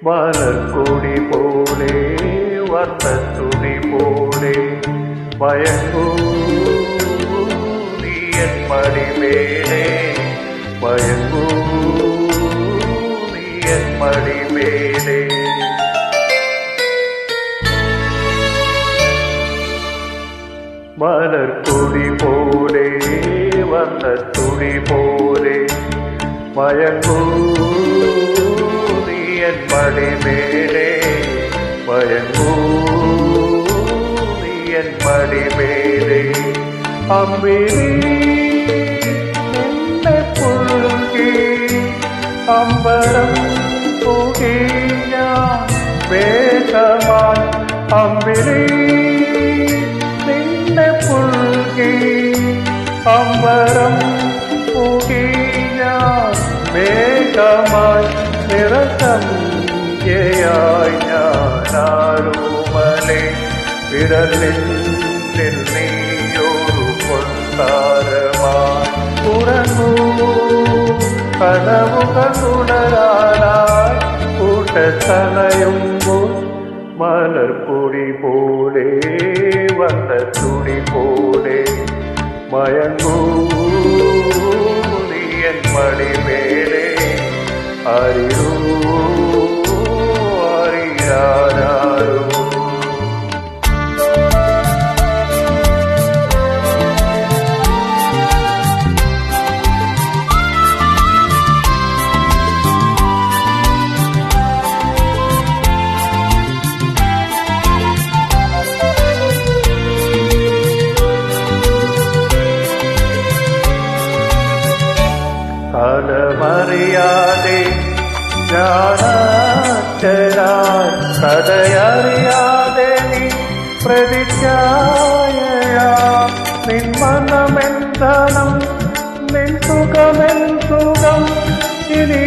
മലർക്കൊടി പോലെ വർണ്ണത്തുണി പോലെ മയങ്ങൂ നീ എൻ മടിമേലെ മയങ്ങൂ നീ എൻ മടിമേലെ മലർക്കൊടി പോലെ വർണ്ണത്തുണി പോലെ മയങ്ങൂ നീ എൻ മടിമേലെ മയങ്ങൂ നീ എൻ മടിമേലെ അമ്പിളി നിന്നെ പുൽകി അമ്പരം പുകി ഞാൻ വേഗമായി അമ്പിളി നിന്നെ പുൽകി അമ്പരം പുകി ഞാൻ വേഗമായി നിറസംഖ്യയായി ഞാനാരുമലെ വിരലിൽ നീയൊരു കൊട്ടാരമായി ഉറങ്ങൂ കനവുകൾ തുടരാനായി കൂട്ടത്തണയുമ്പോൾ മലർപ്പൊടി പോലെ വർണ്ണത്തുണി പോലെ മയങ്ങൂ നീ എൻ മടിമേലെ അറിയൂ അറിയാരോ ഫലമറിയാതെ ഞാനായി കഥയറിയാതെ നീ പ്രതിച്ഛായയാ നിൻ മനമെന്തണം നിൻ സുഖമെൻ സുഖം ഇനി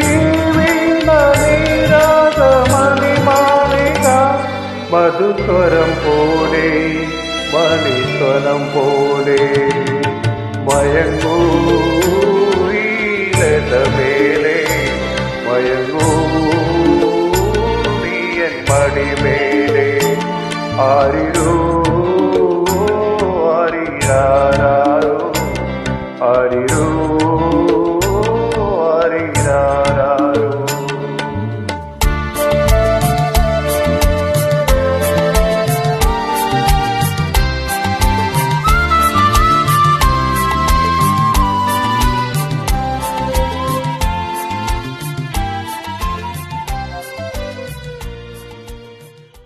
വീണ നീരാത മണിമാളിക മധുസ്വരം പോലെ മണിസ്വരം പോലെ മയങ്ങൂ മേലെ മയങ്ങൂ നീ എൻ മടിമേലെ ആരിരു